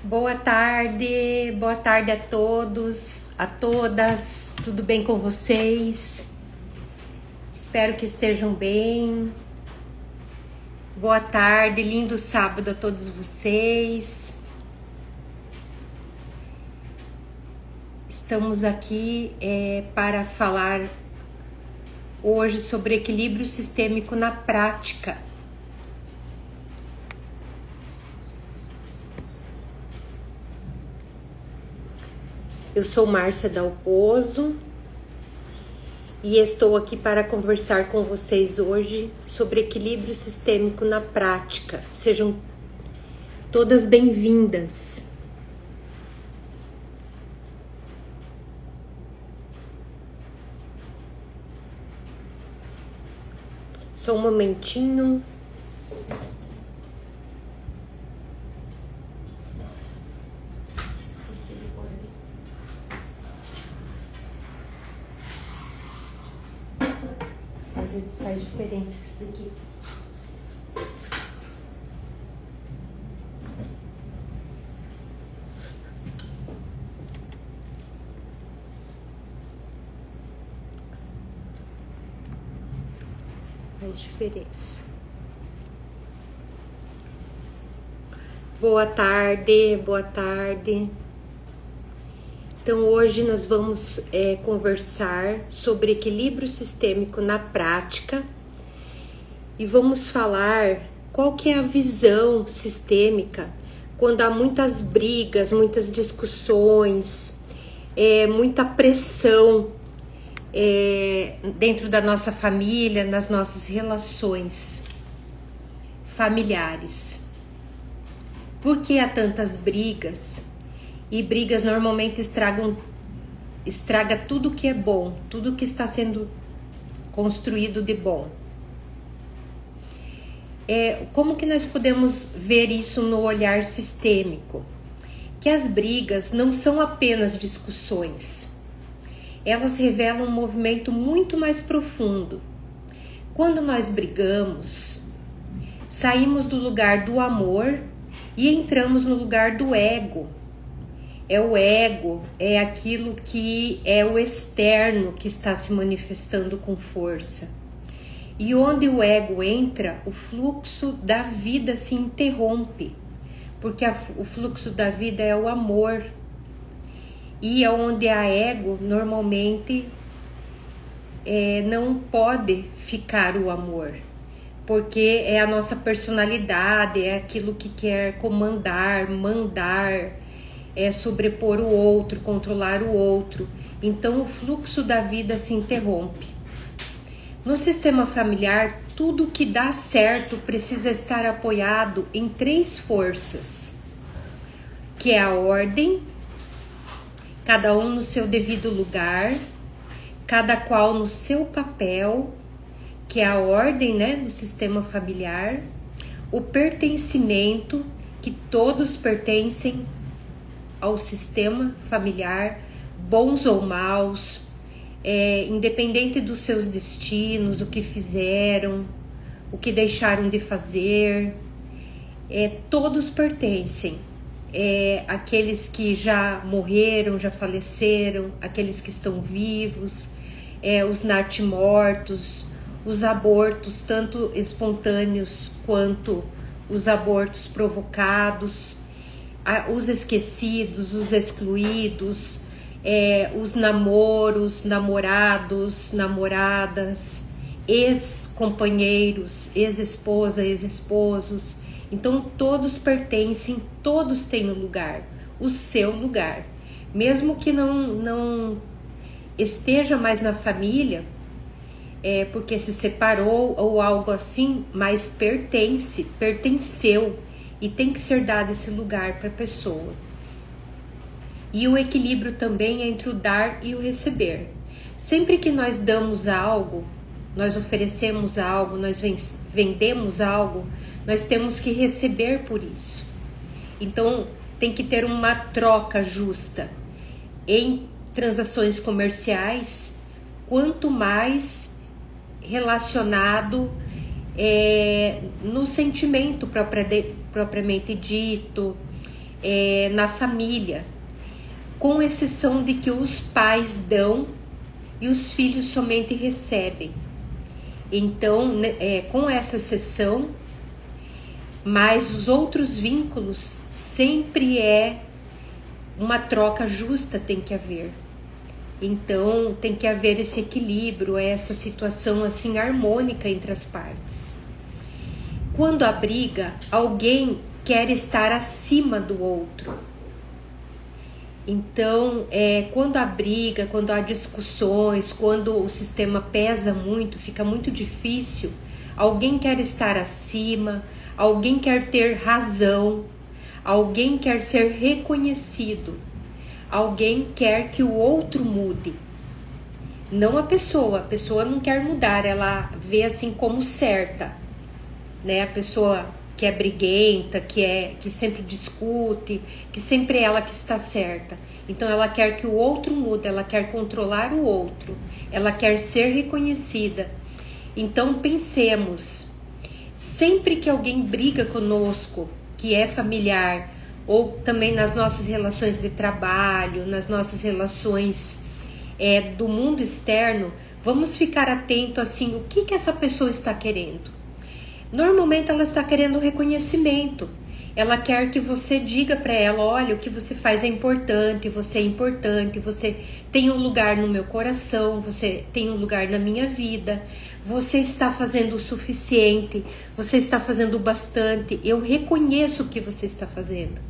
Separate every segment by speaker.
Speaker 1: Boa tarde a todos, a todas, tudo bem com vocês? Espero que estejam bem. Boa tarde, lindo sábado a todos vocês. Estamos aqui para falar hoje sobre equilíbrio sistêmico na prática. Eu sou Márcia Dalpozo e estou aqui para conversar com vocês hoje sobre equilíbrio sistêmico na prática. Sejam todas bem-vindas. Só um momentinho. Faz diferença isso daqui. Faz diferença. Boa tarde, boa tarde. Então hoje nós vamos conversar sobre equilíbrio sistêmico na prática e vamos falar qual que é a visão sistêmica quando há muitas brigas, muitas discussões, muita pressão dentro da nossa família, nas nossas relações familiares. Por que há tantas brigas? E brigas normalmente estraga tudo que é bom, tudo que está sendo construído de bom. Como que nós podemos ver isso no olhar sistêmico? Que as brigas não são apenas discussões. Elas revelam um movimento muito mais profundo. Quando nós brigamos, saímos do lugar do amor e entramos no lugar do ego. O ego, é aquilo que é o externo que está se manifestando com força. E onde o ego entra, o fluxo da vida se interrompe, porque o fluxo da vida é o amor. E onde há ego, normalmente não pode ficar o amor, porque é a nossa personalidade, é aquilo que quer comandar, mandar, sobrepor o outro, controlar o outro. Então o fluxo da vida se interrompe. No sistema familiar, tudo que dá certo precisa estar apoiado em 3 forças, que é a ordem, cada um no seu devido lugar, cada qual no seu papel, que é a ordem, do sistema familiar, o pertencimento, que todos pertencem ao sistema familiar, bons ou maus, independente dos seus destinos, o que fizeram, o que deixaram de fazer, todos pertencem. Aqueles que já morreram, já faleceram, aqueles que estão vivos, os natimortos, os abortos, tanto espontâneos quanto os abortos provocados, os esquecidos, os excluídos, os namoros, namorados, namoradas, ex-companheiros, ex-esposa, ex-esposos. Então todos pertencem, todos têm um lugar, o seu lugar. Mesmo que não esteja mais na família, porque se separou ou algo assim, mas pertenceu. E tem que ser dado esse lugar para a pessoa. E o equilíbrio também é entre o dar e o receber. Sempre que nós damos algo, nós oferecemos algo, nós vendemos algo, nós temos que receber por isso. Então tem que ter uma troca justa. Em transações comerciais, quanto mais relacionado no sentimento propriamente dito, na família, com exceção de que os pais dão e os filhos somente recebem. Então, com essa exceção, mas os outros vínculos sempre uma troca justa, tem que haver. Então, tem que haver esse equilíbrio, essa situação assim harmônica entre as partes. Quando há briga, alguém quer estar acima do outro. Então, quando há briga, quando há discussões, quando o sistema pesa muito, fica muito difícil, alguém quer estar acima, alguém quer ter razão, alguém quer ser reconhecido, alguém quer que o outro mude. Não a pessoa não quer mudar, ela vê assim como certa, né? A pessoa que é briguenta, que sempre discute, que sempre é ela que está certa. Então ela quer que o outro mude, ela quer controlar o outro, ela quer ser reconhecida. Então pensemos, sempre que alguém briga conosco, que é familiar, ou também nas nossas relações de trabalho, nas nossas relações do mundo externo, vamos ficar atento assim, o que essa pessoa está querendo? Normalmente ela está querendo reconhecimento. Ela quer que você diga para ela, olha, o que você faz é importante, você tem um lugar no meu coração, você tem um lugar na minha vida, você está fazendo o suficiente, você está fazendo bastante, eu reconheço o que você está fazendo.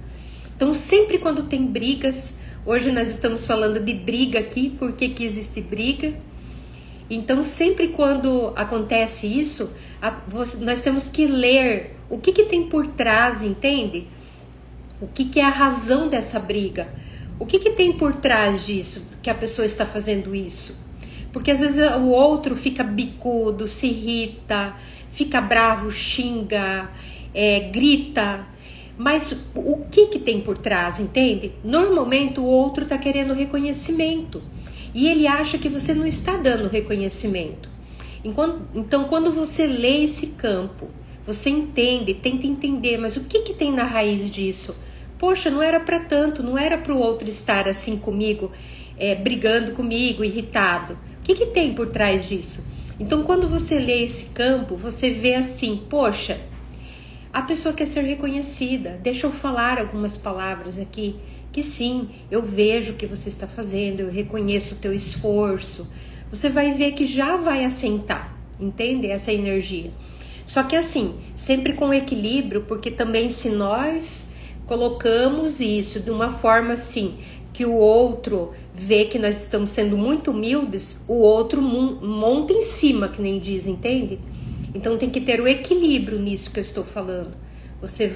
Speaker 1: Então sempre quando tem brigas, hoje nós estamos falando de briga aqui, por que existe briga? Então sempre quando acontece isso, nós temos que ler o que tem por trás, entende? O que é a razão dessa briga? O que tem por trás disso, que a pessoa está fazendo isso? Porque às vezes o outro fica bicudo, se irrita, fica bravo, xinga, grita. Mas o que tem por trás, entende? Normalmente o outro está querendo reconhecimento. E ele acha que você não está dando reconhecimento. Então, quando você lê esse campo, você entende, tenta entender, mas o que tem na raiz disso? Poxa, não era para tanto, não era para o outro estar assim comigo, brigando comigo, irritado. O que tem por trás disso? Então, quando você lê esse campo, você vê assim, poxa, a pessoa quer ser reconhecida. Deixa eu falar algumas palavras aqui, que sim, eu vejo o que você está fazendo, eu reconheço o teu esforço. Você vai ver que já vai assentar, entende? Essa energia. Só que assim, sempre com equilíbrio, porque também se nós colocamos isso de uma forma assim, que o outro vê que nós estamos sendo muito humildes, o outro monta em cima, que nem diz, entende? Então tem que ter o equilíbrio nisso que eu estou falando. Você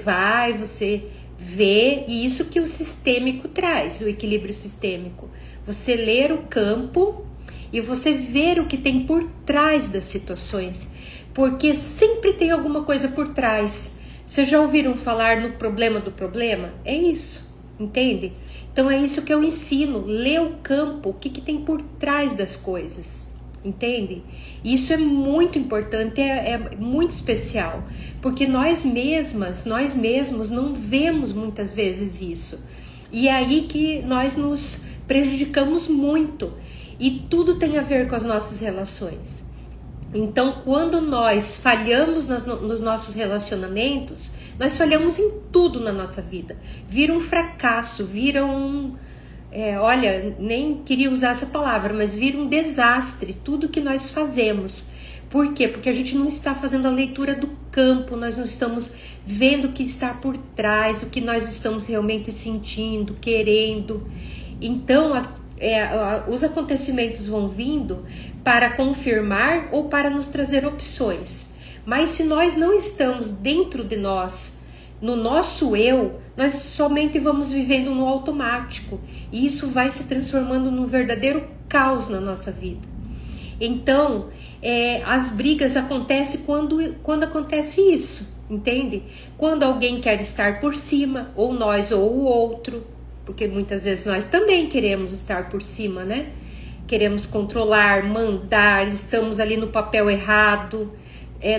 Speaker 1: vê, e isso que o sistêmico traz, o equilíbrio sistêmico. Você ler o campo e você ver o que tem por trás das situações, porque sempre tem alguma coisa por trás. Vocês já ouviram falar no problema do problema? É isso, entende? Então é isso que eu ensino, ler o campo, o que tem por trás das coisas, entende? Isso é muito importante, é muito especial, porque nós mesmos não vemos muitas vezes isso. E é aí que nós nos prejudicamos muito. E tudo tem a ver com as nossas relações. Então, quando nós falhamos nos nossos relacionamentos, nós falhamos em tudo na nossa vida. Vira um fracasso, vira olha, nem queria usar essa palavra, mas vira um desastre tudo que nós fazemos. Por quê? Porque a gente não está fazendo a leitura do campo, nós não estamos vendo o que está por trás, o que nós estamos realmente sentindo, querendo. Então, os acontecimentos vão vindo para confirmar ou para nos trazer opções. Mas se nós não estamos dentro de nós, no nosso eu, nós somente vamos vivendo no automático. E isso vai se transformando num verdadeiro caos na nossa vida. Então, as brigas acontecem quando acontece isso, entende? Quando alguém quer estar por cima, ou nós ou o outro. Porque muitas vezes nós também queremos estar por cima, né? Queremos controlar, mandar, estamos ali no papel errado,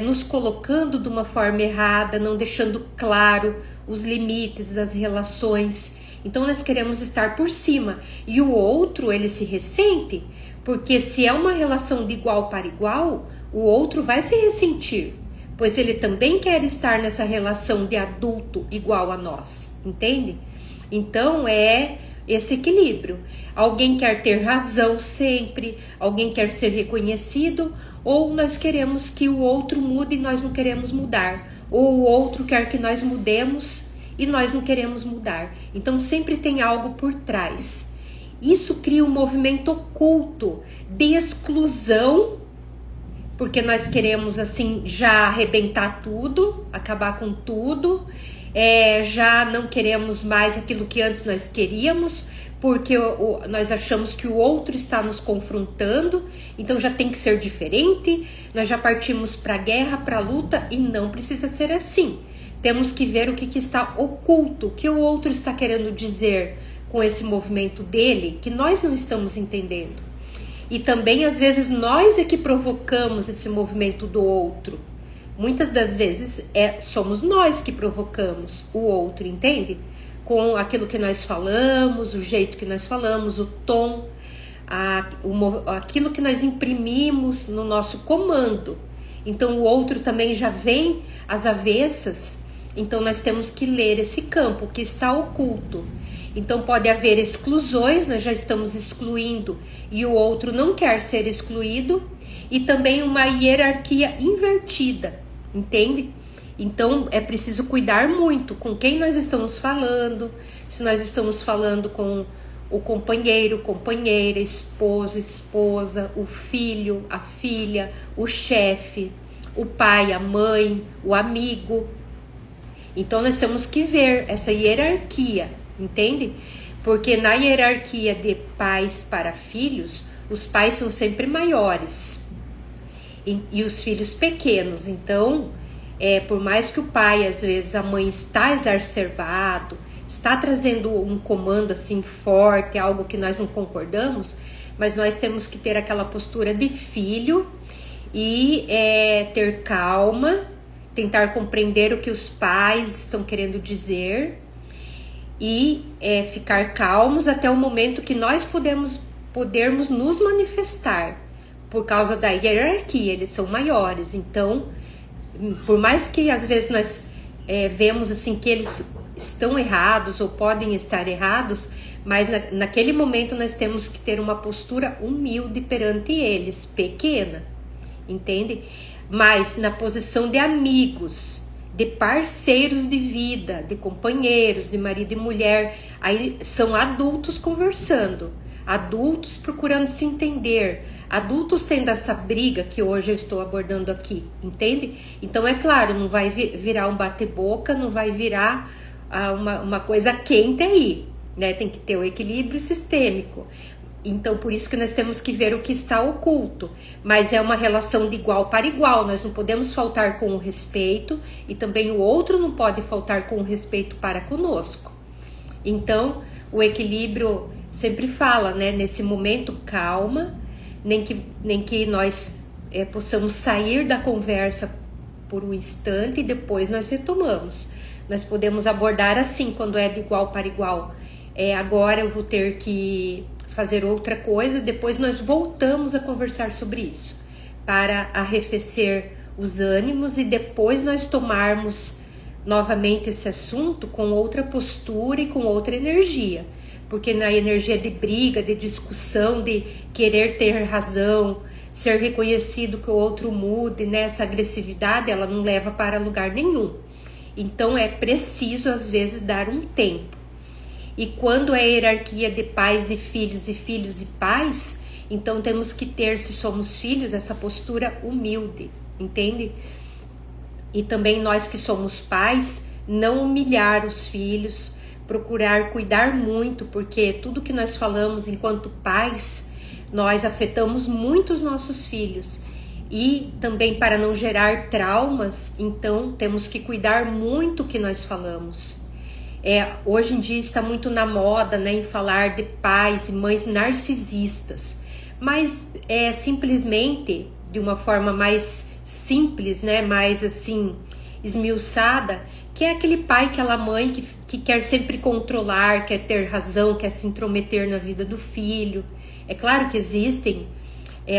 Speaker 1: nos colocando de uma forma errada, não deixando claro os limites, as relações. Então nós queremos estar por cima. E o outro, ele se ressente, porque se é uma relação de igual para igual, o outro vai se ressentir, pois ele também quer estar nessa relação de adulto igual a nós, entende? Então é esse equilíbrio. Alguém quer ter razão sempre, alguém quer ser reconhecido, ou nós queremos que o outro mude e nós não queremos mudar, ou o outro quer que nós mudemos e nós não queremos mudar. Então sempre tem algo por trás. Isso cria um movimento oculto de exclusão, porque nós queremos assim já arrebentar tudo, acabar com tudo, já não queremos mais aquilo que antes nós queríamos, porque nós achamos que o outro está nos confrontando, então já tem que ser diferente, nós já partimos para a guerra, para a luta, e não precisa ser assim. Temos que ver o que está oculto, o que o outro está querendo dizer com esse movimento dele, que nós não estamos entendendo. E também, às vezes, nós é que provocamos esse movimento do outro. Muitas das vezes, somos nós que provocamos o outro, entende? Com aquilo que nós falamos, o jeito que nós falamos, o tom, aquilo que nós imprimimos no nosso comando. Então, o outro também já vem às avessas. Então, nós temos que ler esse campo que está oculto. Então pode haver exclusões, nós já estamos excluindo e o outro não quer ser excluído, e também uma hierarquia invertida, entende? Então é preciso cuidar muito com quem nós estamos falando, se nós estamos falando com o companheiro, companheira, esposo, esposa, o filho, a filha, o chefe, o pai, a mãe, o amigo. Então nós temos que ver essa hierarquia, entende? Porque na hierarquia de pais para filhos, os pais são sempre maiores e os filhos pequenos. Então, por mais que o pai, às vezes, a mãe está exacerbado, está trazendo um comando assim forte, algo que nós não concordamos, mas nós temos que ter aquela postura de filho e ter calma, tentar compreender o que os pais estão querendo dizer, e ficar calmos até o momento que nós podermos nos manifestar, por causa da hierarquia, eles são maiores. Então, por mais que às vezes nós vemos assim que eles estão errados ou podem estar errados, mas naquele momento nós temos que ter uma postura humilde perante eles, pequena, entende? Mas na posição de amigos, de parceiros de vida, de companheiros, de marido e mulher, aí são adultos conversando, adultos procurando se entender, adultos tendo essa briga que hoje eu estou abordando aqui, entende? Então é claro, não vai virar um bate-boca, não vai virar uma coisa quente aí, né? Tem que ter o equilíbrio sistêmico. Então, por isso que nós temos que ver o que está oculto. Mas é uma relação de igual para igual. Nós não podemos faltar com o respeito. E também o outro não pode faltar com o respeito para conosco. Então, o equilíbrio sempre fala, né? Nesse momento, calma. Nem que nós possamos sair da conversa por um instante e depois nós retomamos. Nós podemos abordar assim, quando é de igual para igual. Agora eu vou ter que fazer outra coisa, depois nós voltamos a conversar sobre isso, para arrefecer os ânimos e depois nós tomarmos novamente esse assunto com outra postura e com outra energia, porque na energia de briga, de discussão, de querer ter razão, ser reconhecido que o outro mude, né? Essa agressividade, ela não leva para lugar nenhum. Então é preciso às vezes dar um tempo. E quando é hierarquia de pais e filhos e pais, então temos que ter, se somos filhos, essa postura humilde, entende? E também nós que somos pais, não humilhar os filhos, procurar cuidar muito, porque tudo que nós falamos enquanto pais, nós afetamos muito os nossos filhos. E também para não gerar traumas, então temos que cuidar muito o que nós falamos. Hoje em dia está muito na moda, né, em falar de pais e mães narcisistas, mas simplesmente de uma forma mais simples, né, mais assim esmiuçada, que é aquele pai, aquela mãe que quer sempre controlar, quer ter razão, quer se intrometer na vida do filho. É claro que existem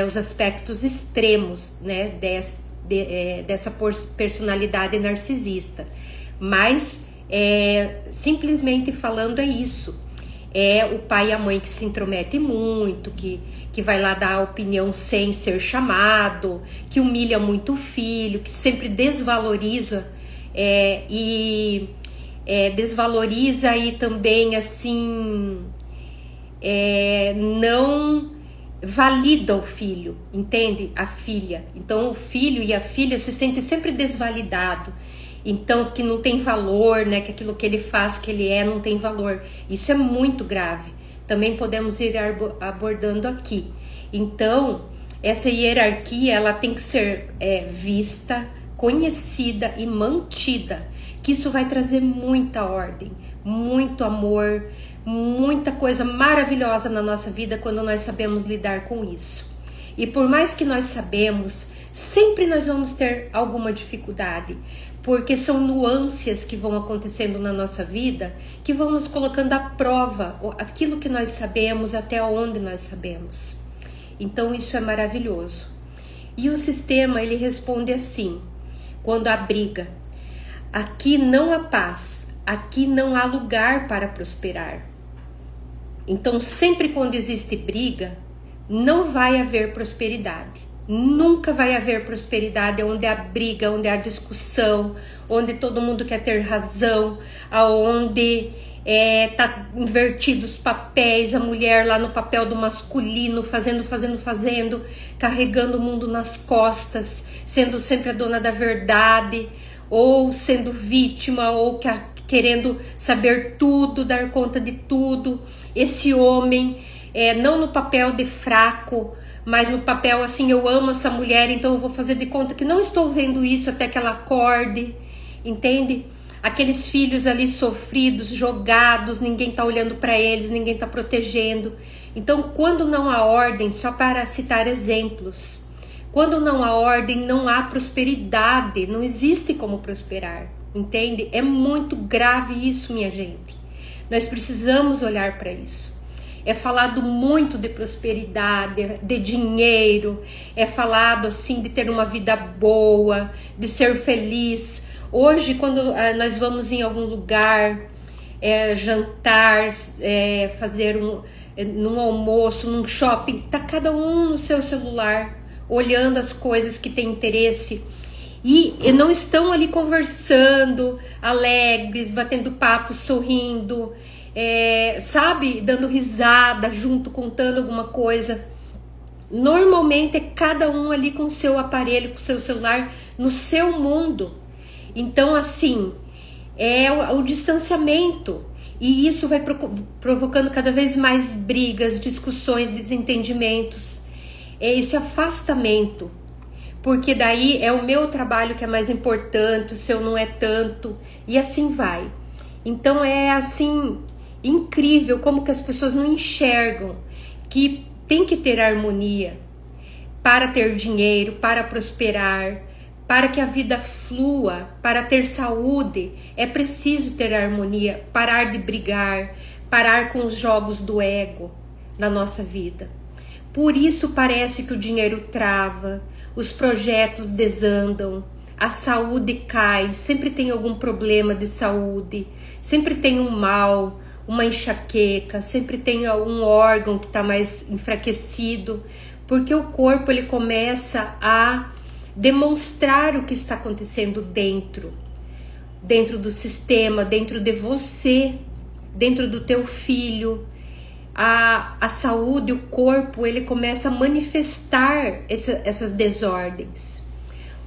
Speaker 1: os aspectos extremos, né, dessa personalidade narcisista, mas simplesmente falando é isso. É o pai e a mãe que se intromete muito, que vai lá dar a opinião sem ser chamado, que humilha muito o filho, que sempre desvaloriza desvaloriza e também assim não valida o filho, entende? A filha. Então o filho e a filha se sentem sempre desvalidado. Então, que não tem valor, né? Que aquilo que ele faz, que ele não tem valor. Isso é muito grave. Também podemos ir abordando aqui. Então, essa hierarquia, ela tem que ser vista, conhecida e mantida. Que isso vai trazer muita ordem, muito amor, muita coisa maravilhosa na nossa vida quando nós sabemos lidar com isso. E por mais que nós sabemos, sempre nós vamos ter alguma dificuldade, porque são nuances que vão acontecendo na nossa vida que vão nos colocando à prova aquilo que nós sabemos, até onde nós sabemos. Então isso é maravilhoso. E o sistema, ele responde assim, quando há briga: aqui não há paz, aqui não há lugar para prosperar. Então sempre quando existe briga, não vai haver prosperidade. Nunca vai haver prosperidade onde há briga, onde há discussão, onde todo mundo quer ter razão, aonde tá invertido os papéis, a mulher lá no papel do masculino, fazendo, carregando o mundo nas costas, sendo sempre a dona da verdade, ou sendo vítima, ou querendo saber tudo, dar conta de tudo. Esse homem, não no papel de fraco, mas no papel assim, eu amo essa mulher, então eu vou fazer de conta que não estou vendo isso até que ela acorde, entende? Aqueles filhos ali sofridos, jogados, ninguém tá olhando para eles, ninguém tá protegendo. Então, quando não há ordem, só para citar exemplos, quando não há ordem, não há prosperidade, não existe como prosperar, entende? É muito grave isso, minha gente. Nós precisamos olhar para isso. É falado muito de prosperidade, de dinheiro, é falado assim de ter uma vida boa, de ser feliz. Hoje, quando nós vamos em algum lugar, jantar, fazer num almoço, num shopping, tá cada um no seu celular, olhando as coisas que tem interesse. E não estão ali conversando, alegres, batendo papo, sorrindo, sabe, dando risada junto, contando alguma coisa. Normalmente é cada um ali com o seu aparelho, com o seu celular, no seu mundo. Então, assim, o distanciamento. E isso vai provocando cada vez mais brigas, discussões, desentendimentos. É esse afastamento. Porque daí é o meu trabalho que é mais importante, o seu não é tanto. E assim vai. Então é assim, incrível como que as pessoas não enxergam que tem que ter harmonia para ter dinheiro, para prosperar, para que a vida flua, para ter saúde. É preciso ter harmonia, parar de brigar, parar com os jogos do ego na nossa vida. Por isso parece que o dinheiro trava, os projetos desandam, a saúde cai, sempre tem algum problema de saúde, sempre tem um mal, uma enxaqueca, sempre tem um órgão que está mais enfraquecido, porque o corpo ele começa a demonstrar o que está acontecendo dentro do sistema, dentro de você, dentro do teu filho. A saúde, o corpo, ele começa a manifestar essas desordens.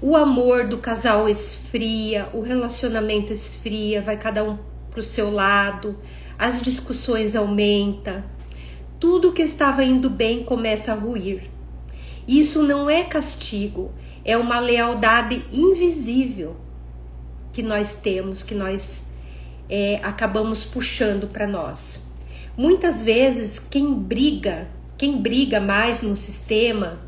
Speaker 1: O amor do casal esfria, o relacionamento esfria, vai cada um para o seu lado, as discussões aumentam, tudo que estava indo bem começa a ruir. Isso não é castigo, é uma lealdade invisível que nós temos, que nós acabamos puxando para nós. Muitas vezes quem briga mais no sistema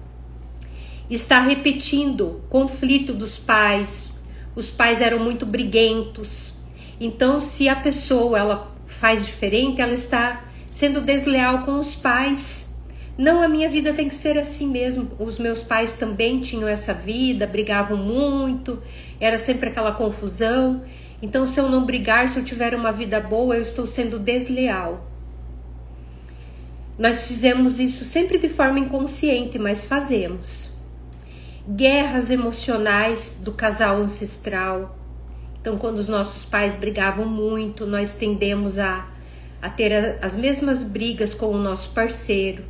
Speaker 1: está repetindo conflito dos pais. Os pais eram muito briguentos, Então, se a pessoa ela faz diferente, ela está sendo desleal com os pais. Não, a minha vida tem que ser assim mesmo. Os meus pais também tinham essa vida, brigavam muito, era sempre aquela confusão. Então, se eu não brigar, se eu tiver uma vida boa, eu estou sendo desleal. Nós fizemos isso sempre de forma inconsciente, mas fazemos. Guerras emocionais do casal ancestral. Então, quando os nossos pais brigavam muito, nós tendemos a ter as mesmas brigas com o nosso parceiro.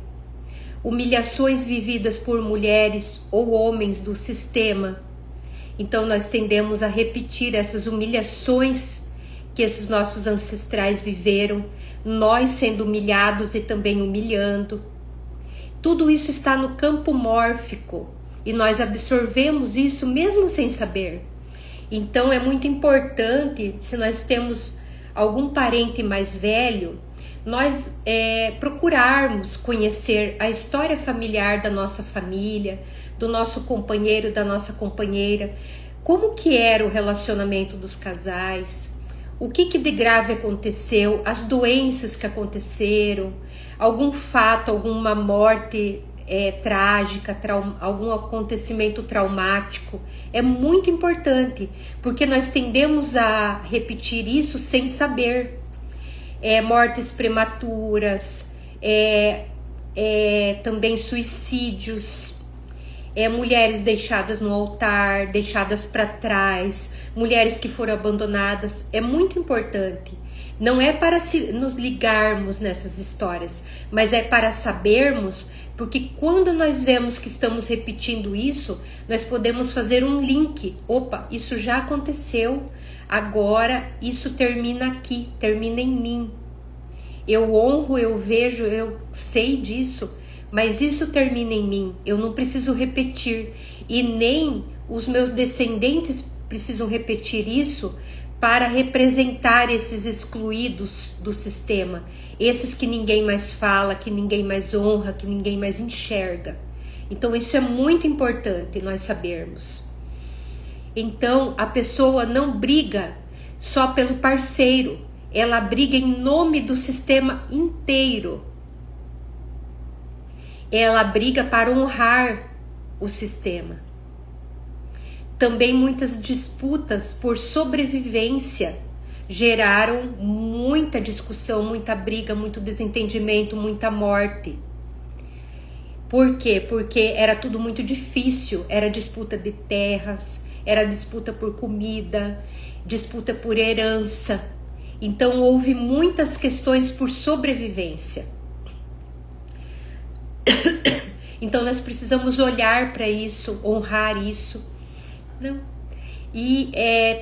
Speaker 1: Humilhações vividas por mulheres ou homens do sistema. Então, nós tendemos a repetir essas humilhações que esses nossos ancestrais viveram, nós sendo humilhados e também humilhando. Tudo isso está no campo mórfico e nós absorvemos isso mesmo sem saber. Então, é muito importante, se nós temos algum parente mais velho, nós procurarmos conhecer a história familiar da nossa família, do nosso companheiro, da nossa companheira, como que era o relacionamento dos casais, o que de grave aconteceu, as doenças que aconteceram, algum fato, alguma morte trágica, algum acontecimento traumático. É muito importante, porque nós tendemos a repetir isso sem saber. Mortes prematuras, também suicídios, mulheres deixadas no altar, deixadas para trás, mulheres que foram abandonadas. É muito importante. Não é para nos ligarmos nessas histórias, mas é para sabermos, porque quando nós vemos que estamos repetindo isso, nós podemos fazer um link. Opa, isso já aconteceu, agora isso termina aqui, termina em mim. Eu honro, eu vejo, eu sei disso, mas isso termina em mim. Eu não preciso repetir, e nem os meus descendentes precisam repetir isso para representar esses excluídos do sistema, esses que ninguém mais fala, que ninguém mais honra, que ninguém mais enxerga. Então isso é muito importante nós sabermos. Então a pessoa não briga só pelo parceiro, ela briga em nome do sistema inteiro. Ela briga para honrar o sistema. Também muitas disputas por sobrevivência geraram muita discussão, muita briga, muito desentendimento, muita morte. Por quê? Porque era tudo muito difícil, era disputa de terras, era disputa por comida, disputa por herança. Então houve muitas questões por sobrevivência. Então nós precisamos olhar para isso, honrar isso. Não. E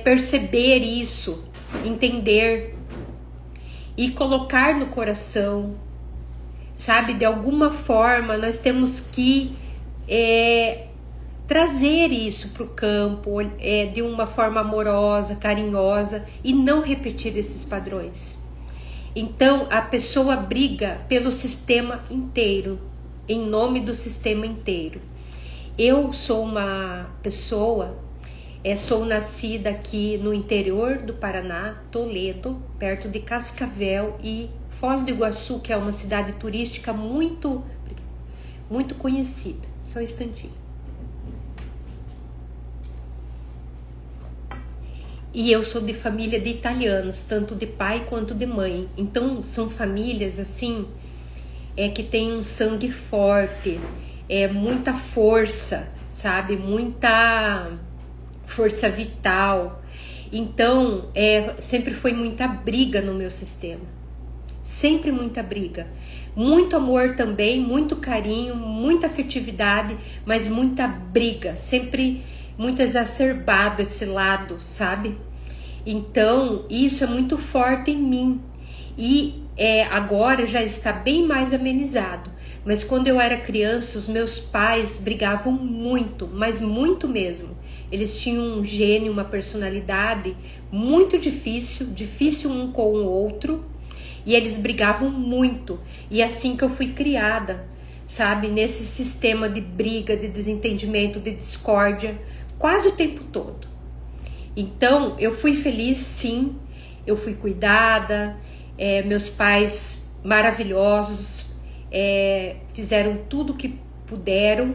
Speaker 1: perceber isso, entender e colocar no coração, sabe? De alguma forma nós temos que trazer isso para o campo de uma forma amorosa, carinhosa, e não repetir esses padrões. Então a pessoa briga pelo sistema inteiro, em nome do sistema inteiro. Eu sou uma pessoa, sou nascida aqui no interior do Paraná, Toledo, perto de Cascavel, e Foz do Iguaçu, que é uma cidade turística muito conhecida. Só um instantinho. E eu sou de família de italianos, tanto de pai quanto de mãe. Então são famílias assim, que tem um sangue forte, muita força, sabe? Muita força vital. Então sempre foi muita briga no meu sistema, sempre muita briga, muito amor também, muito carinho, muita afetividade, mas muita briga, sempre muito exacerbado esse lado, sabe? Então isso é muito forte em mim, e agora já está bem mais amenizado. Mas quando eu era criança, os meus pais brigavam muito, mas muito mesmo. Eles tinham um gênio, uma personalidade muito difícil um com o outro, e eles brigavam muito. E assim que eu fui criada, sabe, nesse sistema de briga, de desentendimento, de discórdia, quase o tempo todo. Então eu fui feliz, sim, eu fui cuidada, meus pais maravilhosos fizeram tudo o que puderam,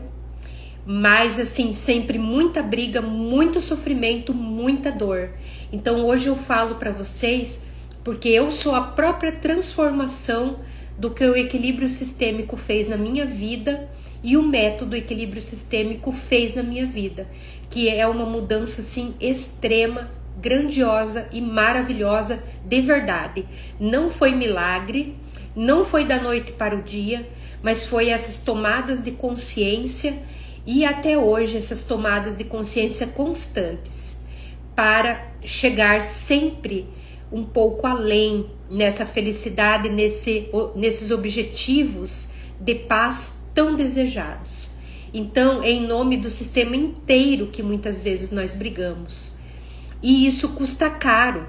Speaker 1: mas assim, sempre muita briga, muito sofrimento, muita dor. Então hoje eu falo para vocês porque eu sou a própria transformação do que o equilíbrio sistêmico fez na minha vida e o método equilíbrio sistêmico fez na minha vida, que é uma mudança assim extrema, grandiosa e maravilhosa de verdade. Não foi milagre, não foi da noite para o dia, mas foi essas tomadas de consciência e até hoje essas tomadas de consciência constantes para chegar sempre um pouco além nessa felicidade, nesses objetivos de paz tão desejados. Então, é em nome do sistema inteiro que muitas vezes nós brigamos. E isso custa caro,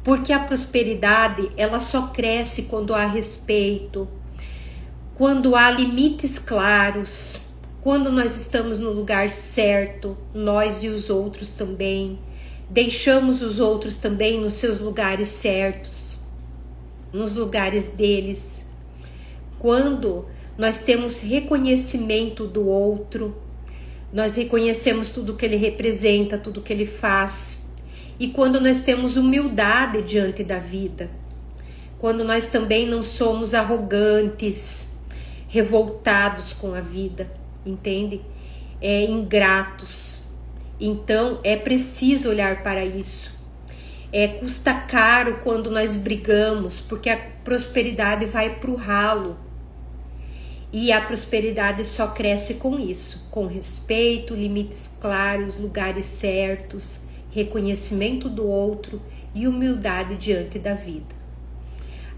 Speaker 1: porque a prosperidade ela só cresce quando há respeito, quando há limites claros, quando nós estamos no lugar certo, nós e os outros também, deixamos os outros também nos seus lugares certos, nos lugares deles. Quando nós temos reconhecimento do outro, nós reconhecemos tudo que ele representa, tudo que ele faz. E quando nós temos humildade diante da vida, quando nós também não somos arrogantes, revoltados com a vida, entende? Ingratos. Então é preciso olhar para isso. Custa caro quando nós brigamos, porque a prosperidade vai para o ralo. E a prosperidade só cresce com isso, com respeito, limites claros, lugares certos, reconhecimento do outro e humildade diante da vida.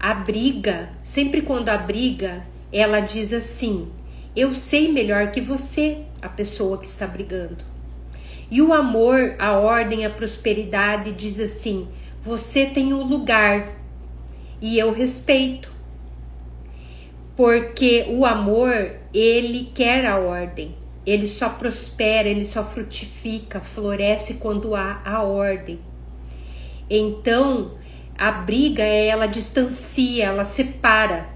Speaker 1: A briga, sempre quando a briga, ela diz assim: eu sei melhor que você, a pessoa que está brigando. E o amor, a ordem, a prosperidade diz assim: você tem um lugar e eu respeito. Porque o amor, ele quer a ordem. Ele só prospera, ele só frutifica, floresce quando há a ordem. Então, a briga, ela distancia, ela separa,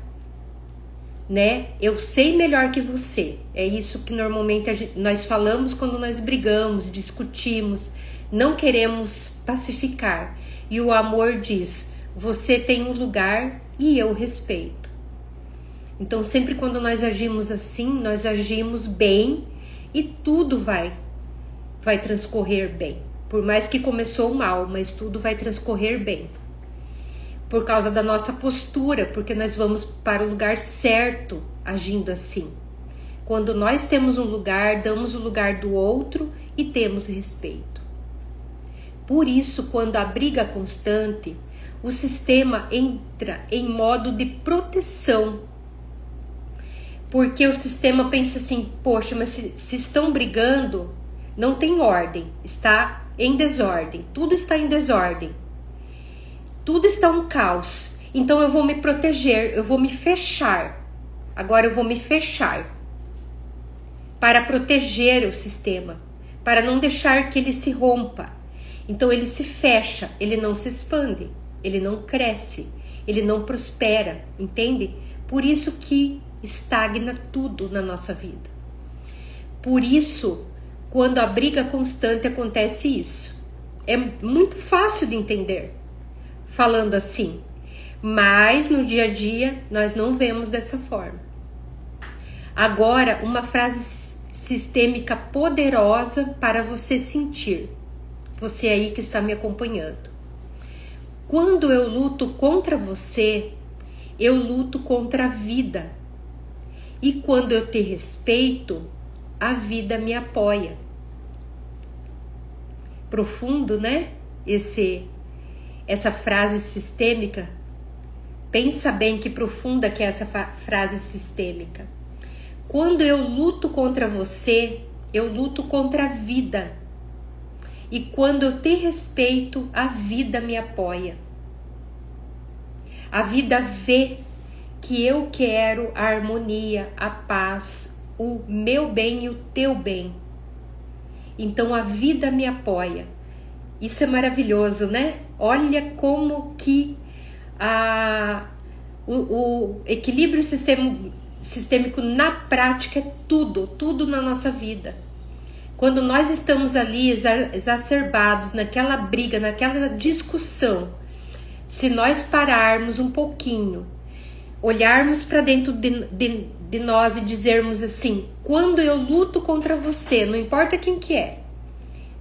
Speaker 1: né? Eu sei melhor que você. É isso que normalmente nós falamos quando nós brigamos, discutimos, não queremos pacificar. E o amor diz: você tem um lugar e eu respeito. Então, sempre quando nós agimos assim, nós agimos bem e tudo vai transcorrer bem. Por mais que começou mal, mas tudo vai transcorrer bem. Por causa da nossa postura, porque nós vamos para o lugar certo agindo assim. Quando nós temos um lugar, damos o lugar do outro e temos respeito. Por isso, quando a briga é constante, o sistema entra em modo de proteção. Porque o sistema pensa assim: poxa, mas se estão brigando, não tem ordem, está em desordem, tudo está em desordem, tudo está um caos. Então eu vou me proteger, eu vou me fechar. Agora eu vou me fechar para proteger o sistema, para não deixar que ele se rompa. Então ele se fecha, ele não se expande, ele não cresce, ele não prospera, entende? Por isso que estagna tudo na nossa vida. Por isso, quando a briga constante acontece isso. É muito fácil de entender, falando assim, mas no dia a dia nós não vemos dessa forma. Agora, uma frase sistêmica poderosa para você sentir, você aí que está me acompanhando. Quando eu luto contra você, eu luto contra a vida. E quando eu te respeito, a vida me apoia. Profundo, né? Essa frase sistêmica. Pensa bem que profunda que é essa frase sistêmica. Quando eu luto contra você, eu luto contra a vida. E quando eu te respeito, a vida me apoia. A vida vê que eu quero a harmonia, a paz, o meu bem e o teu bem. Então a vida me apoia. Isso é maravilhoso, né? Olha como que o equilíbrio sistêmico na prática é tudo na nossa vida. Quando nós estamos ali exacerbados naquela briga, naquela discussão, se nós pararmos um pouquinho, olharmos para dentro de nós e dizermos assim: quando eu luto contra você, não importa quem que é,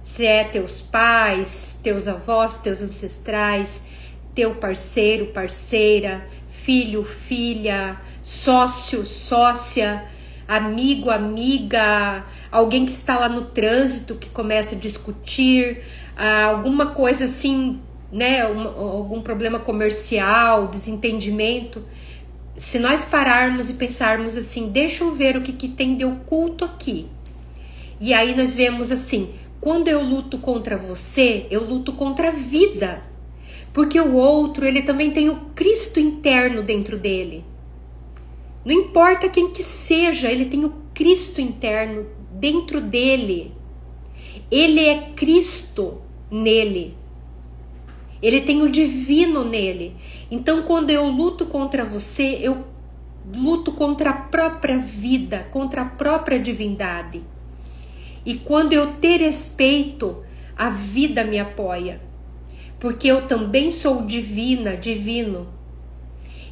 Speaker 1: se é teus pais, teus avós, teus ancestrais, teu parceiro, parceira, filho, filha, sócio, sócia, amigo, amiga, alguém que está lá no trânsito que começa a discutir, alguma coisa assim, né, algum problema comercial, desentendimento. Se nós pararmos e pensarmos assim, deixa eu ver o que tem de oculto aqui. E aí nós vemos assim, quando eu luto contra você, eu luto contra a vida. Porque o outro, ele também tem o Cristo interno dentro dele. Não importa quem que seja, ele tem o Cristo interno dentro dele. Ele é Cristo nele. Ele tem o divino nele. Então, quando eu luto contra você, eu luto contra a própria vida, contra a própria divindade. E quando eu te respeito, a vida me apoia. Porque eu também sou divina, divino.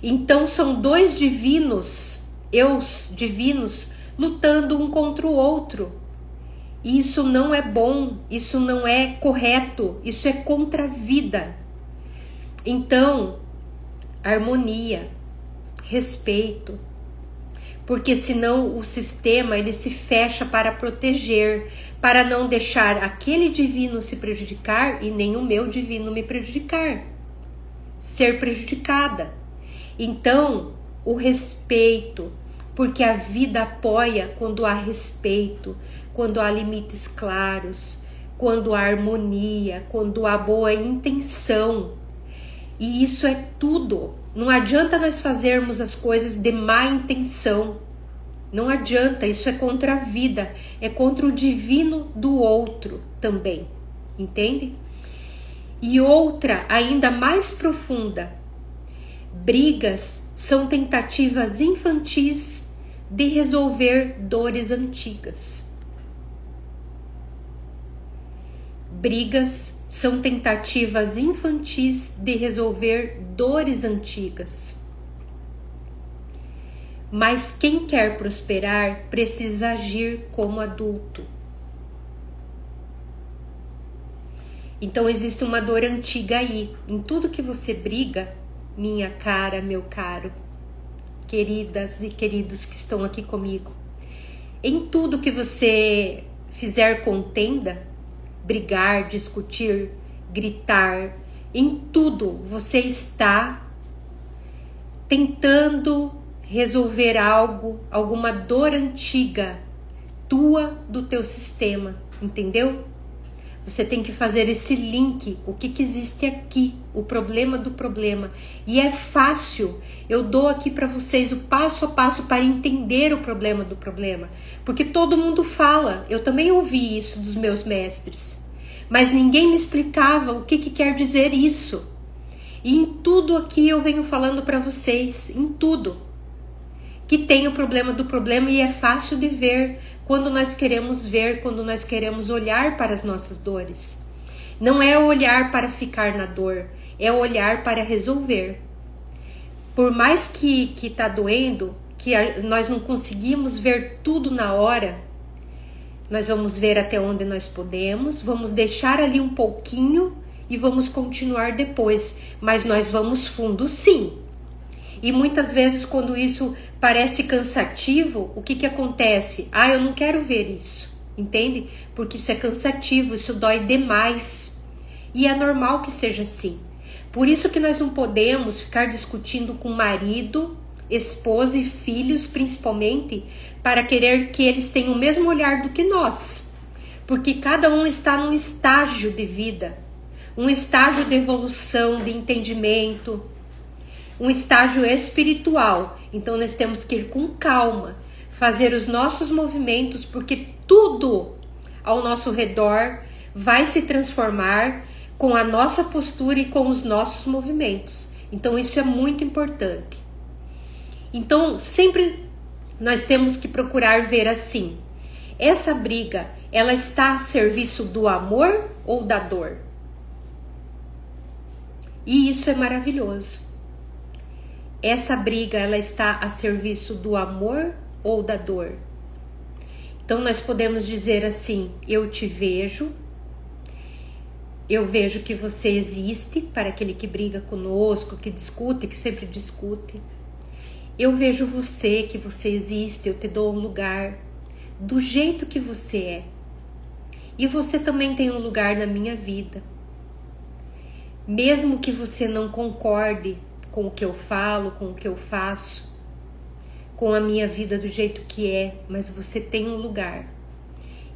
Speaker 1: Então são dois divinos, eus divinos, lutando um contra o outro. E isso não é bom, isso não é correto, isso é contra a vida. Então, harmonia, respeito. Porque senão o sistema ele se fecha para proteger, para não deixar aquele divino se prejudicar e nem o meu divino me prejudicar, ser prejudicada. Então, o respeito, porque a vida apoia quando há respeito, quando há limites claros, quando há harmonia, quando há boa intenção. E isso é tudo. Não adianta nós fazermos as coisas de má intenção. Não adianta, isso é contra a vida, é contra o divino do outro também, entende? E outra, ainda mais profunda, brigas são tentativas infantis de resolver dores antigas. Brigas são tentativas infantis de resolver dores antigas. Mas quem quer prosperar precisa agir como adulto. Então existe uma dor antiga aí. Em tudo que você briga, minha cara, meu caro, queridas e queridos que estão aqui comigo, em tudo que você fizer contenda, brigar, discutir, gritar, em tudo você está tentando resolver algo, alguma dor antiga tua, do teu sistema, entendeu? Você tem que fazer esse link, o que existe aqui, o problema do problema. E é fácil, eu dou aqui para vocês o passo a passo para entender o problema do problema. Porque todo mundo fala, eu também ouvi isso dos meus mestres. Mas ninguém me explicava o que quer dizer isso. E em tudo aqui eu venho falando para vocês, em tudo. Que tem o problema do problema e é fácil de ver quando nós queremos ver, quando nós queremos olhar para as nossas dores. Não é olhar para ficar na dor, é olhar para resolver. Por mais que tá doendo, que nós não conseguimos ver tudo na hora, nós vamos ver até onde nós podemos, vamos deixar ali um pouquinho e vamos continuar depois. Mas nós vamos fundo sim. E muitas vezes quando isso parece cansativo, o que acontece? Eu não quero ver isso, entende? Porque isso é cansativo, isso dói demais. E é normal que seja assim. Por isso que nós não podemos ficar discutindo com marido, esposa e filhos, principalmente, para querer que eles tenham o mesmo olhar do que nós. Porque cada um está num estágio de vida, um estágio de evolução, de entendimento, um estágio espiritual. Então nós temos que ir com calma, fazer os nossos movimentos, porque tudo ao nosso redor vai se transformar, com a nossa postura e com os nossos movimentos. Então isso é muito importante. Então sempre nós temos que procurar ver assim: essa briga, ela está a serviço do amor ou da dor? E isso é maravilhoso. Essa briga, ela está a serviço do amor ou da dor? Então nós podemos dizer assim: eu te vejo, eu vejo que você existe para aquele que briga conosco, que discute, que sempre discute. Eu vejo você, que você existe, eu te dou um lugar do jeito que você é. E você também tem um lugar na minha vida. Mesmo que você não concorde com o que eu falo, com o que eu faço, com a minha vida do jeito que é, mas você tem um lugar.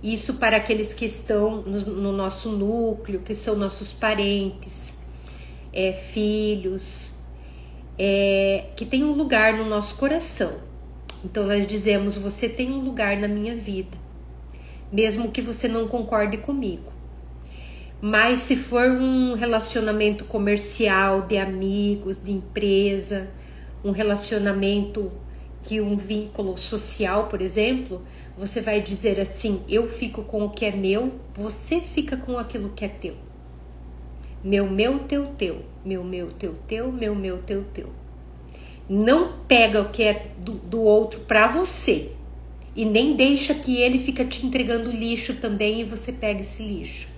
Speaker 1: Isso para aqueles que estão no nosso núcleo, que são nossos parentes, filhos, que tem um lugar no nosso coração. Então nós dizemos: você tem um lugar na minha vida, mesmo que você não concorde comigo. Mas se for um relacionamento comercial, de amigos, de empresa, um relacionamento que um vínculo social, por exemplo, você vai dizer assim: eu fico com o que é meu, você fica com aquilo que é teu. Meu, teu, teu. Meu, teu, teu. Meu, teu, teu. Não pega o que é do outro para você. E nem deixa que ele fica te entregando lixo também e você pega esse lixo.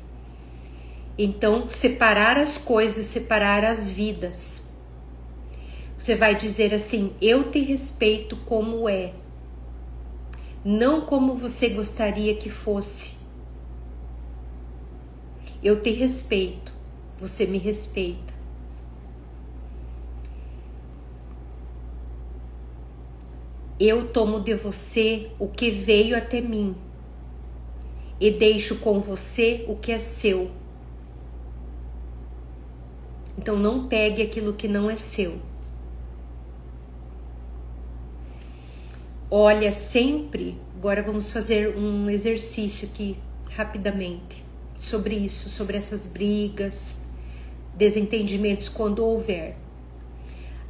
Speaker 1: Então, separar as coisas, separar as vidas. Você vai dizer assim: eu te respeito como é, não como você gostaria que fosse. Eu te respeito, você me respeita. Eu tomo de você o que veio até mim e deixo com você o que é seu. Então não pegue aquilo que não é seu. Olha sempre, agora vamos fazer um exercício aqui rapidamente sobre isso, sobre essas brigas, desentendimentos quando houver.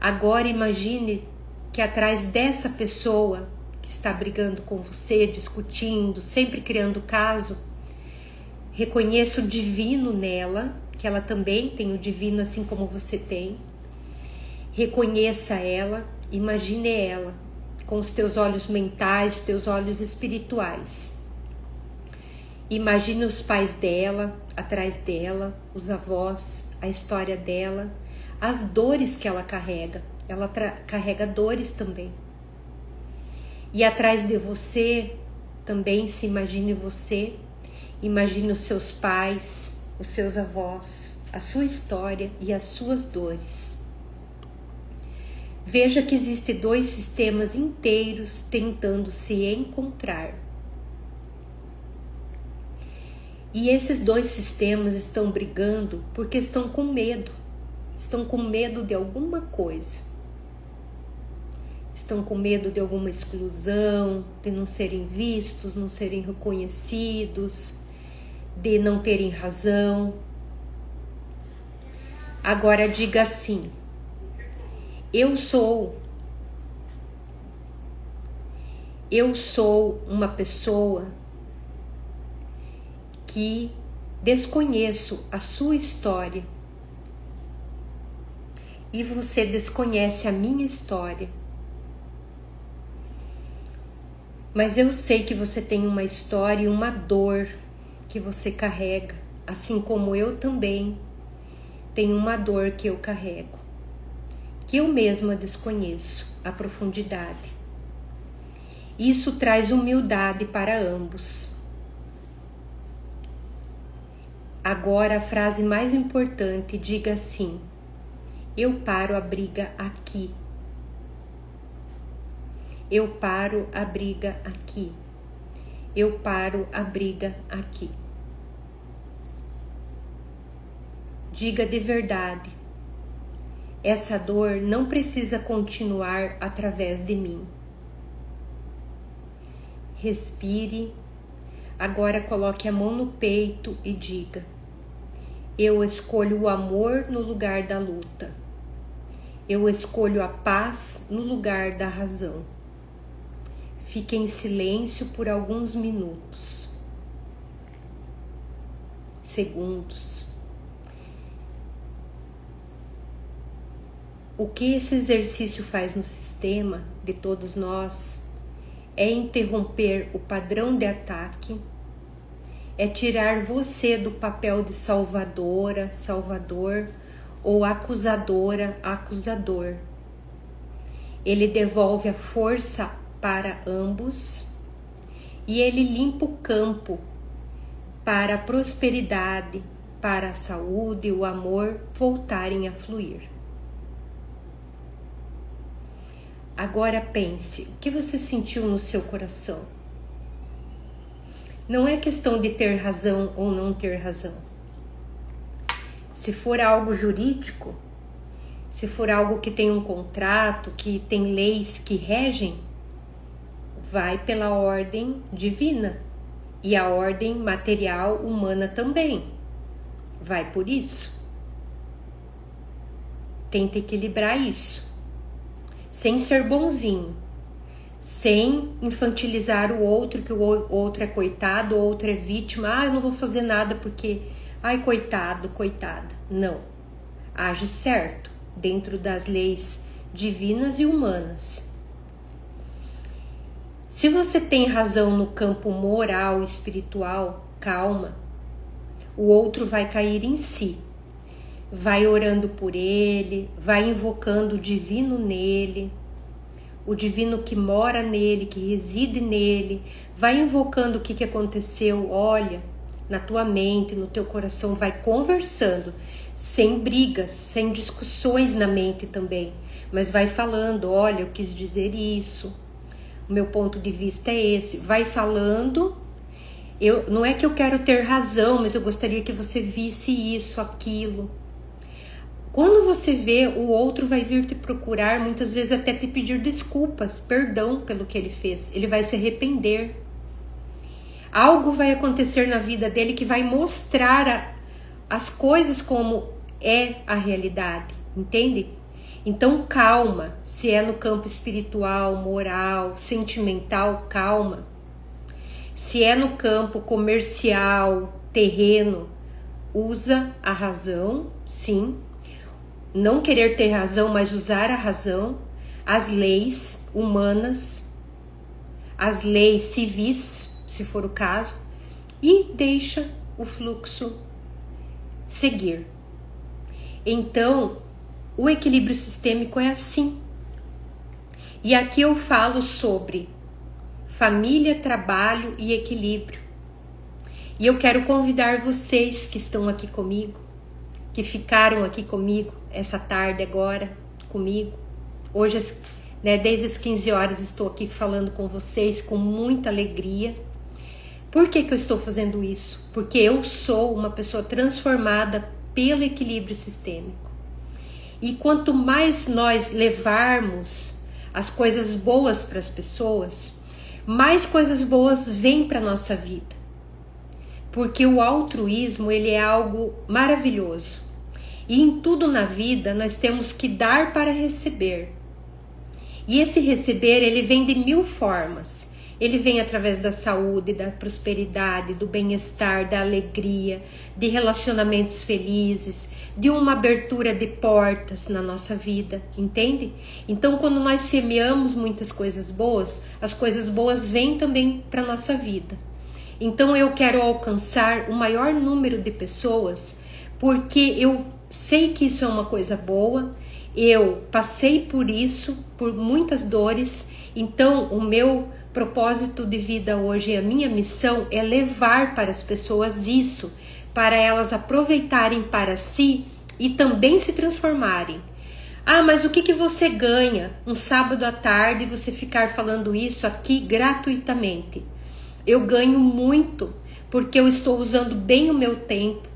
Speaker 1: Agora imagine que atrás dessa pessoa que está brigando com você, discutindo, sempre criando caso, reconheça o divino nela, que ela também tem o divino assim como você tem. Reconheça ela, imagine ela com os teus olhos mentais, teus olhos espirituais. Imagine os pais dela, atrás dela, os avós, a história dela, as dores que ela carrega. Ela carrega dores também. E atrás de você, também se imagine você, imagine os seus pais, os seus avós, a sua história e as suas dores. Veja que existem dois sistemas inteiros tentando se encontrar. E esses dois sistemas estão brigando porque estão com medo. Estão com medo de alguma coisa. Estão com medo de alguma exclusão, de não serem vistos, não serem reconhecidos, de não terem razão. Agora diga assim: eu sou uma pessoa que desconheço a sua história e você desconhece a minha história. Mas eu sei que você tem uma história e uma dor que você carrega, assim como eu também tenho uma dor que eu carrego, que eu mesma desconheço a profundidade. Isso traz humildade para ambos. Agora a frase mais importante, diga assim: eu paro a briga aqui. Eu paro a briga aqui. Eu paro a briga aqui. Diga de verdade: essa dor não precisa continuar através de mim. Respire. Agora coloque a mão no peito e diga: Eu escolho o amor no lugar da luta. Eu escolho a paz no lugar da razão. Fique em silêncio por alguns minutos, segundos. O que esse exercício faz no sistema de todos nós é interromper o padrão de ataque, é tirar você do papel de salvadora, salvador, ou acusadora, acusador. Ele devolve a força para ambos e ele limpa o campo para a prosperidade, para a saúde e o amor voltarem a fluir. Agora pense, o que você sentiu no seu coração? Não é questão de ter razão ou não ter razão. Se for algo jurídico, se for algo que tem um contrato, que tem leis que regem, vai pela ordem divina. E a ordem material humana também. Vai por isso. Tenta equilibrar isso. Sem ser bonzinho, sem infantilizar o outro, que o outro é coitado, o outro é vítima. Eu não vou fazer nada porque, coitado, coitada. Não. Age certo, dentro das leis divinas e humanas. Se você tem razão no campo moral e espiritual, calma. O outro vai cair em si. Vai orando por ele, vai invocando o divino nele, o divino que mora nele, que reside nele, vai invocando o que aconteceu, olha, na tua mente, no teu coração, vai conversando, sem brigas, sem discussões na mente também, mas vai falando, olha, eu quis dizer isso, o meu ponto de vista é esse, vai falando, não é que eu quero ter razão, mas eu gostaria que você visse isso, aquilo. Quando você vê, o outro vai vir te procurar, muitas vezes até te pedir desculpas, perdão pelo que ele fez. Ele vai se arrepender. Algo vai acontecer na vida dele que vai mostrar as coisas como é a realidade, entende? Então calma, se é no campo espiritual, moral, sentimental, calma. Se é no campo comercial, terreno, usa a razão, sim. Não querer ter razão, mas usar a razão, as leis humanas, as leis civis, se for o caso, e deixa o fluxo seguir. Então, o equilíbrio sistêmico é assim. E aqui eu falo sobre família, trabalho e equilíbrio. E eu quero convidar vocês que estão aqui comigo, que ficaram aqui comigo, essa tarde agora comigo. Hoje, desde as 15 horas estou aqui falando com vocês com muita alegria. Por que eu estou fazendo isso? Porque eu sou uma pessoa transformada pelo equilíbrio sistêmico. E quanto mais nós levarmos as coisas boas para as pessoas, mais coisas boas vêm para a nossa vida. Porque o altruísmo, ele é algo maravilhoso. E em tudo na vida nós temos que dar para receber. E esse receber, ele vem de 1000 formas. Ele vem através da saúde, da prosperidade, do bem-estar, da alegria, de relacionamentos felizes, de uma abertura de portas na nossa vida, entende? Então, quando nós semeamos muitas coisas boas, as coisas boas vêm também para a nossa vida. Então, eu quero alcançar o maior número de pessoas, porque eu sei que isso é uma coisa boa, eu passei por isso, por muitas dores, então o meu propósito de vida hoje, a minha missão é levar para as pessoas isso, para elas aproveitarem para si e também se transformarem. Mas o que você ganha um sábado à tarde você ficar falando isso aqui gratuitamente? Eu ganho muito, porque eu estou usando bem o meu tempo.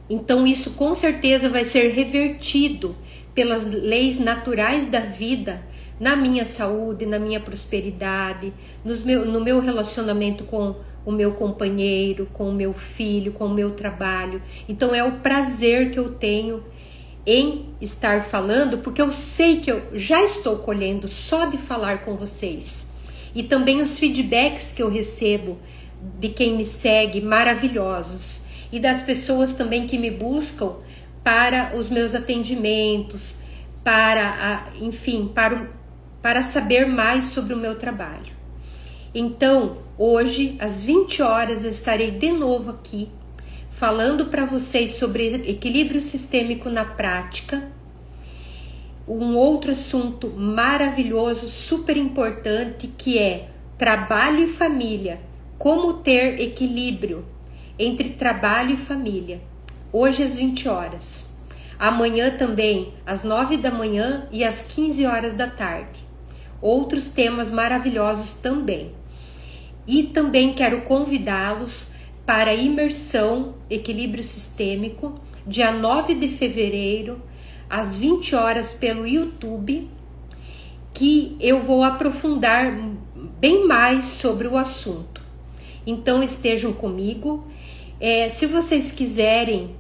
Speaker 1: Então isso com certeza vai ser revertido pelas leis naturais da vida, na minha saúde, na minha prosperidade, no meu relacionamento com o meu companheiro, com o meu filho, com o meu trabalho. Então é o prazer que eu tenho em estar falando, porque eu sei que eu já estou colhendo só de falar com vocês. E também os feedbacks que eu recebo de quem me segue, maravilhosos. E das pessoas também que me buscam para os meus atendimentos, enfim, para saber mais sobre o meu trabalho. Então, hoje, às 20 horas, eu estarei de novo aqui, falando para vocês sobre equilíbrio sistêmico na prática, um outro assunto maravilhoso, super importante, que é trabalho e família, como ter equilíbrio entre trabalho e família, hoje às 20 horas. Amanhã também, às 9 da manhã e às 15 horas da tarde. Outros temas maravilhosos também. E também quero convidá-los para a imersão Equilíbrio Sistêmico, dia 9 de fevereiro, às 20 horas pelo YouTube, que eu vou aprofundar bem mais sobre o assunto. Então estejam comigo. Se vocês quiserem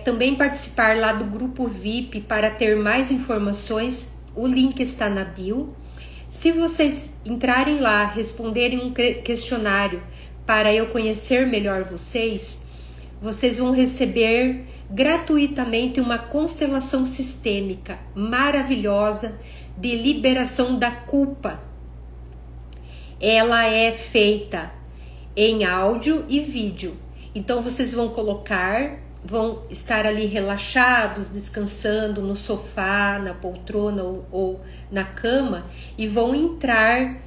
Speaker 1: também participar lá do grupo VIP para ter mais informações, o link está na bio. Se vocês entrarem lá, responderem um questionário para eu conhecer melhor vocês, vocês vão receber gratuitamente uma constelação sistêmica maravilhosa de liberação da culpa. Ela é feita em áudio e vídeo. Então vocês vão estar ali relaxados, descansando no sofá, na poltrona ou na cama, e vão entrar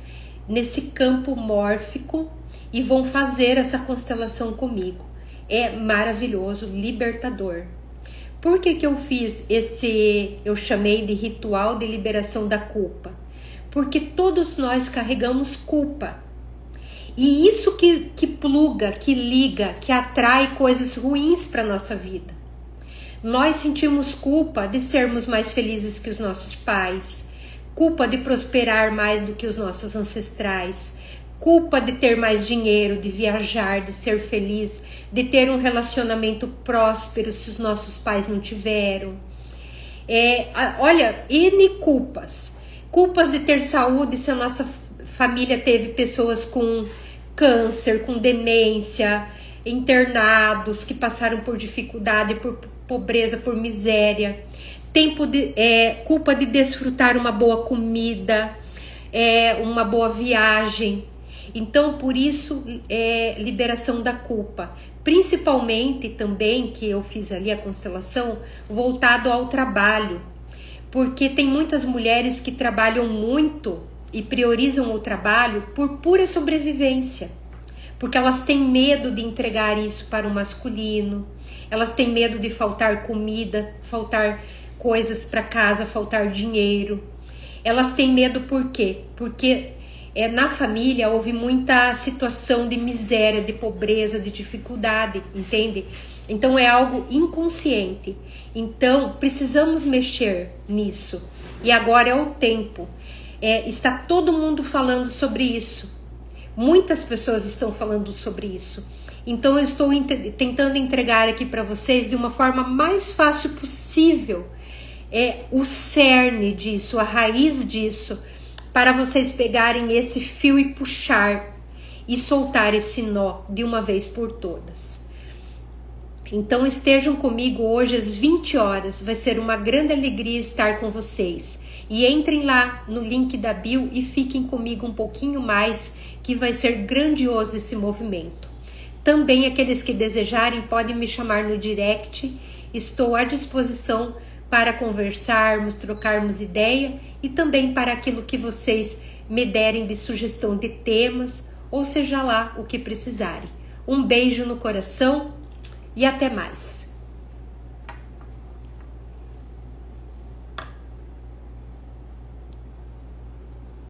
Speaker 1: nesse campo mórfico e vão fazer essa constelação comigo. É maravilhoso, libertador. Por que eu fiz eu chamei de ritual de liberação da culpa? Porque todos nós carregamos culpa. E isso que pluga, que liga, que atrai coisas ruins para a nossa vida. Nós sentimos culpa de sermos mais felizes que os nossos pais, culpa de prosperar mais do que os nossos ancestrais, culpa de ter mais dinheiro, de viajar, de ser feliz, de ter um relacionamento próspero se os nossos pais não tiveram. Olha, N culpas. Culpas de ter saúde se a nossa família teve pessoas com câncer, com demência, internados, que passaram por dificuldade, por pobreza, por miséria. Culpa de desfrutar uma boa comida, uma boa viagem. Então, por isso, liberação da culpa. Principalmente também, que eu fiz ali a constelação, voltado ao trabalho. Porque tem muitas mulheres que trabalham muito e priorizam o trabalho por pura sobrevivência. Porque elas têm medo de entregar isso para o masculino. Elas têm medo de faltar comida, faltar coisas para casa, faltar dinheiro. Elas têm medo por quê? Porque na família houve muita situação de miséria, de pobreza, de dificuldade, entende? Então é algo inconsciente. Então precisamos mexer nisso. E agora é o tempo. Está todo mundo falando sobre isso. Muitas pessoas estão falando sobre isso. Então eu estou tentando entregar aqui para vocês de uma forma mais fácil possível o cerne disso, a raiz disso, para vocês pegarem esse fio e puxar e soltar esse nó de uma vez por todas. Então estejam comigo hoje às 20 horas, vai ser uma grande alegria estar com vocês. E entrem lá no link da bio e fiquem comigo um pouquinho mais, que vai ser grandioso esse movimento. Também aqueles que desejarem podem me chamar no direct, estou à disposição para conversarmos, trocarmos ideia e também para aquilo que vocês me derem de sugestão de temas, ou seja lá o que precisarem. Um beijo no coração e até mais!